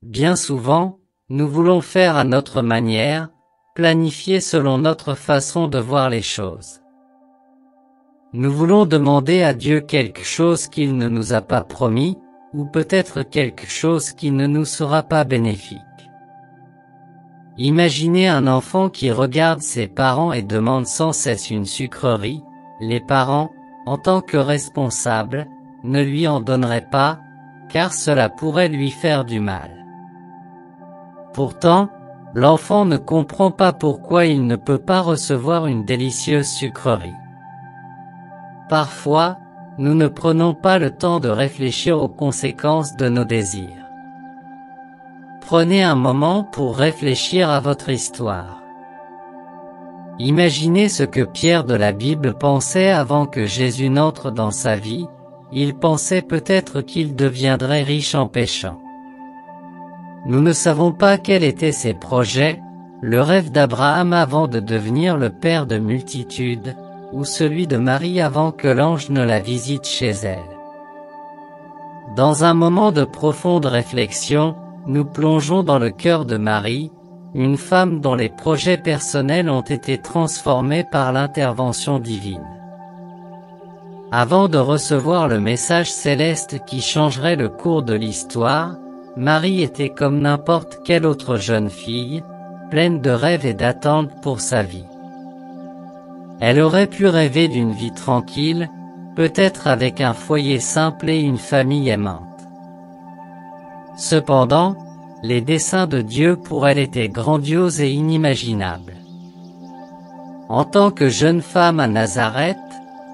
Bien souvent, nous voulons faire à notre manière, planifier selon notre façon de voir les choses. Nous voulons demander à Dieu quelque chose qu'il ne nous a pas promis, ou peut-être quelque chose qui ne nous sera pas bénéfique. Imaginez un enfant qui regarde ses parents et demande sans cesse une sucrerie. Les parents, en tant que responsables, ne lui en donneraient pas, car cela pourrait lui faire du mal. Pourtant, l'enfant ne comprend pas pourquoi il ne peut pas recevoir une délicieuse sucrerie. Parfois, nous ne prenons pas le temps de réfléchir aux conséquences de nos désirs. Prenez un moment pour réfléchir à votre histoire. Imaginez ce que Pierre de la Bible pensait avant que Jésus n'entre dans sa vie. Il pensait peut-être qu'il deviendrait riche en péchant. Nous ne savons pas quels étaient ses projets, le rêve d'Abraham avant de devenir le père de multitudes, ou celui de Marie avant que l'ange ne la visite chez elle. Dans un moment de profonde réflexion, nous plongeons dans le cœur de Marie, une femme dont les projets personnels ont été transformés par l'intervention divine. Avant de recevoir le message céleste qui changerait le cours de l'histoire, Marie était comme n'importe quelle autre jeune fille, pleine de rêves et d'attentes pour sa vie. Elle aurait pu rêver d'une vie tranquille, peut-être avec un foyer simple et une famille aimante. Cependant, les desseins de Dieu pour elle étaient grandioses et inimaginables. En tant que jeune femme à Nazareth,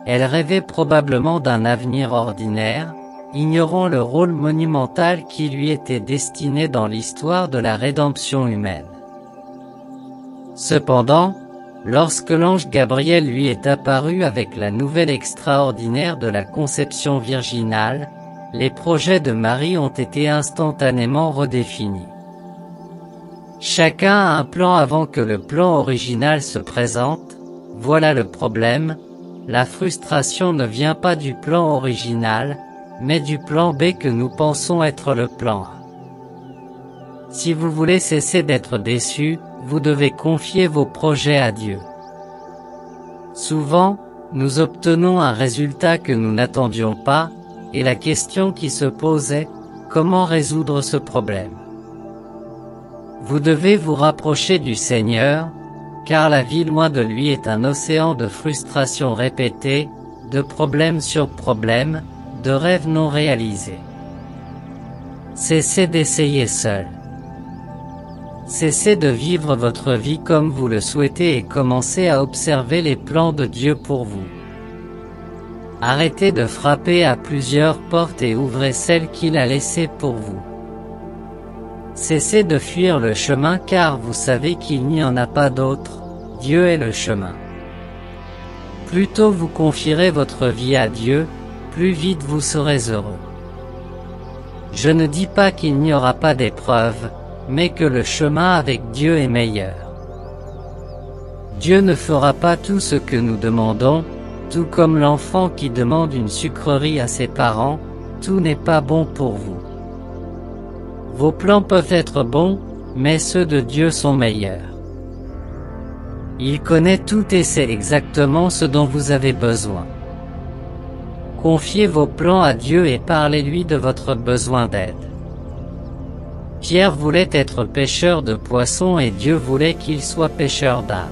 elle rêvait probablement d'un avenir ordinaire, ignorant le rôle monumental qui lui était destiné dans l'histoire de la rédemption humaine. Cependant, lorsque l'ange Gabriel lui est apparu avec la nouvelle extraordinaire de la conception virginale, les projets de Marie ont été instantanément redéfinis. Chacun a un plan avant que le plan original se présente. Voilà le problème, la frustration ne vient pas du plan original, mais du plan B que nous pensons être le plan A. Si vous voulez cesser d'être déçu, vous devez confier vos projets à Dieu. Souvent, nous obtenons un résultat que nous n'attendions pas, et la question qui se pose est, comment résoudre ce problème? Vous devez vous rapprocher du Seigneur, car la vie loin de lui est un océan de frustrations répétées, de problèmes sur problèmes, de rêves non réalisés. Cessez d'essayer seul. Cessez de vivre votre vie comme vous le souhaitez et commencez à observer les plans de Dieu pour vous. Arrêtez de frapper à plusieurs portes et ouvrez celle qu'il a laissée pour vous. Cessez de fuir le chemin car vous savez qu'il n'y en a pas d'autre, Dieu est le chemin. Plus tôt vous confierez votre vie à Dieu, plus vite vous serez heureux. Je ne dis pas qu'il n'y aura pas d'épreuves, mais que le chemin avec Dieu est meilleur. Dieu ne fera pas tout ce que nous demandons, tout comme l'enfant qui demande une sucrerie à ses parents, tout n'est pas bon pour vous. Vos plans peuvent être bons, mais ceux de Dieu sont meilleurs. Il connaît tout et sait exactement ce dont vous avez besoin. Confiez vos plans à Dieu et parlez-lui de votre besoin d'aide. Pierre voulait être pêcheur de poissons et Dieu voulait qu'il soit pêcheur d'âmes.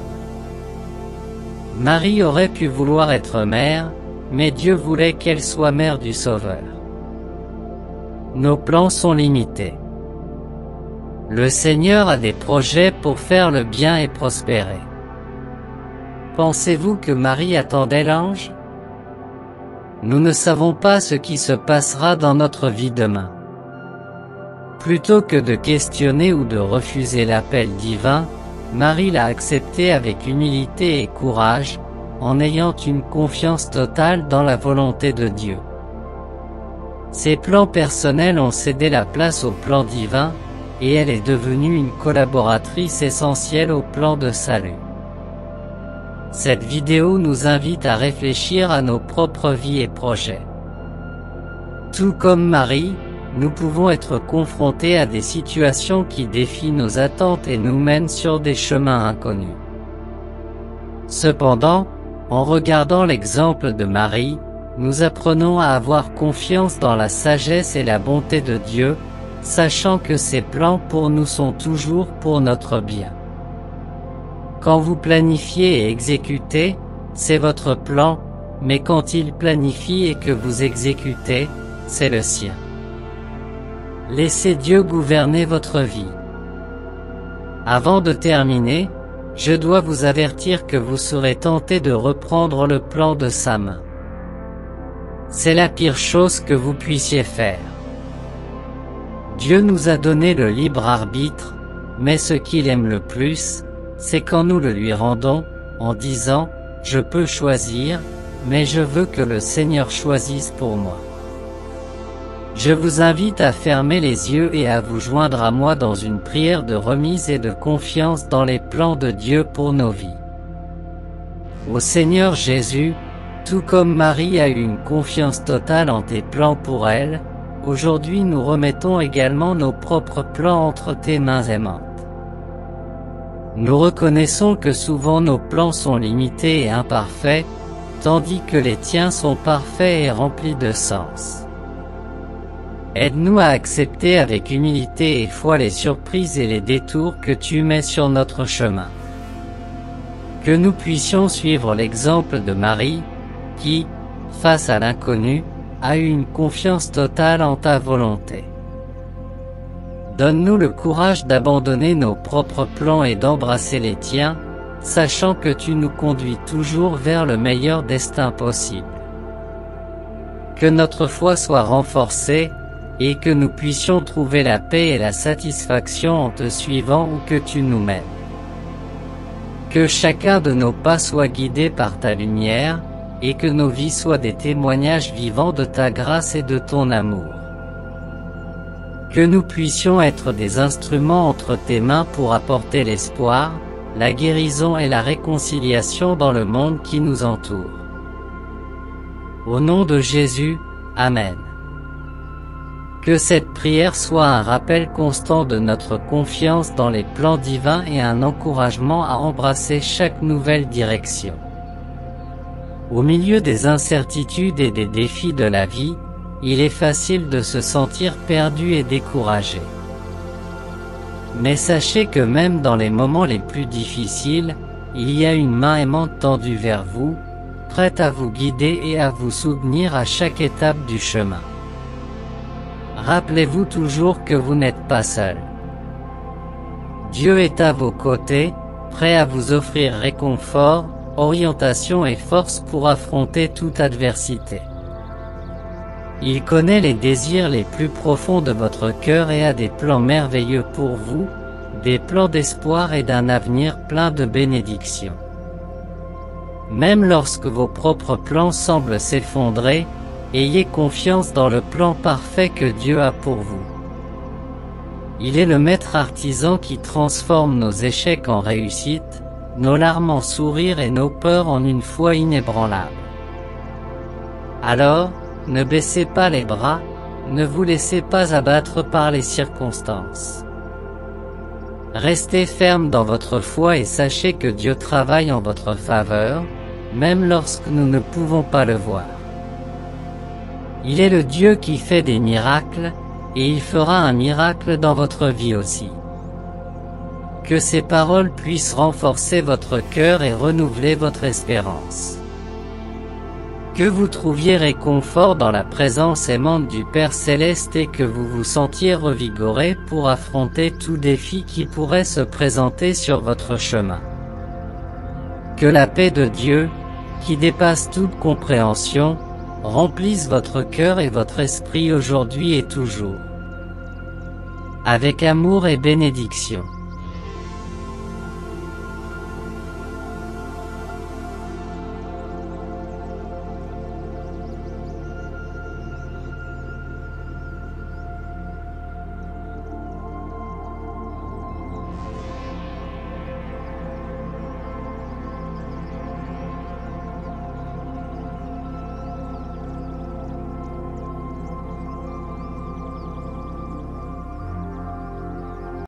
Marie aurait pu vouloir être mère, mais Dieu voulait qu'elle soit mère du Sauveur. Nos plans sont limités. Le Seigneur a des projets pour faire le bien et prospérer. Pensez-vous que Marie attendait l'ange? Nous ne savons pas ce qui se passera dans notre vie demain. Plutôt que de questionner ou de refuser l'appel divin, Marie l'a accepté avec humilité et courage, en ayant une confiance totale dans la volonté de Dieu. Ses plans personnels ont cédé la place au plan divin, et elle est devenue une collaboratrice essentielle au plan de salut. Cette vidéo nous invite à réfléchir à nos propres vies et projets. Tout comme Marie, nous pouvons être confrontés à des situations qui défient nos attentes et nous mènent sur des chemins inconnus. Cependant, en regardant l'exemple de Marie, nous apprenons à avoir confiance dans la sagesse et la bonté de Dieu, sachant que ses plans pour nous sont toujours pour notre bien. Quand vous planifiez et exécutez, c'est votre plan, mais quand il planifie et que vous exécutez, c'est le sien. Laissez Dieu gouverner votre vie. Avant de terminer, je dois vous avertir que vous serez tenté de reprendre le plan de sa main. C'est la pire chose que vous puissiez faire. Dieu nous a donné le libre arbitre, mais ce qu'il aime le plus, c'est quand nous le lui rendons, en disant « Je peux choisir, mais je veux que le Seigneur choisisse pour moi ». Je vous invite à fermer les yeux et à vous joindre à moi dans une prière de remise et de confiance dans les plans de Dieu pour nos vies. Ô Seigneur Jésus, tout comme Marie a eu une confiance totale en tes plans pour elle, aujourd'hui nous remettons également nos propres plans entre tes mains aimantes. Nous reconnaissons que souvent nos plans sont limités et imparfaits, tandis que les tiens sont parfaits et remplis de sens. Aide-nous à accepter avec humilité et foi les surprises et les détours que tu mets sur notre chemin. Que nous puissions suivre l'exemple de Marie, qui, face à l'inconnu, a eu une confiance totale en ta volonté. Donne-nous le courage d'abandonner nos propres plans et d'embrasser les tiens, sachant que tu nous conduis toujours vers le meilleur destin possible. Que notre foi soit renforcée, et que nous puissions trouver la paix et la satisfaction en te suivant où que tu nous mènes. Que chacun de nos pas soit guidé par ta lumière, et que nos vies soient des témoignages vivants de ta grâce et de ton amour. Que nous puissions être des instruments entre tes mains pour apporter l'espoir, la guérison et la réconciliation dans le monde qui nous entoure. Au nom de Jésus, Amen. Que cette prière soit un rappel constant de notre confiance dans les plans divins et un encouragement à embrasser chaque nouvelle direction. Au milieu des incertitudes et des défis de la vie, il est facile de se sentir perdu et découragé. Mais sachez que même dans les moments les plus difficiles, il y a une main aimante tendue vers vous, prête à vous guider et à vous soutenir à chaque étape du chemin. Rappelez-vous toujours que vous n'êtes pas seul. Dieu est à vos côtés, prêt à vous offrir réconfort, orientation et force pour affronter toute adversité. Il connaît les désirs les plus profonds de votre cœur et a des plans merveilleux pour vous, des plans d'espoir et d'un avenir plein de bénédictions. Même lorsque vos propres plans semblent s'effondrer, ayez confiance dans le plan parfait que Dieu a pour vous. Il est le maître artisan qui transforme nos échecs en réussite, nos larmes en sourires et nos peurs en une foi inébranlable. Alors, ne baissez pas les bras, ne vous laissez pas abattre par les circonstances. Restez ferme dans votre foi et sachez que Dieu travaille en votre faveur, même lorsque nous ne pouvons pas le voir. Il est le Dieu qui fait des miracles, et il fera un miracle dans votre vie aussi. Que ces paroles puissent renforcer votre cœur et renouveler votre espérance. Que vous trouviez réconfort dans la présence aimante du Père Céleste et que vous vous sentiez revigoré pour affronter tout défi qui pourrait se présenter sur votre chemin. Que la paix de Dieu, qui dépasse toute compréhension, remplisse votre cœur et votre esprit aujourd'hui et toujours. Avec amour et bénédiction.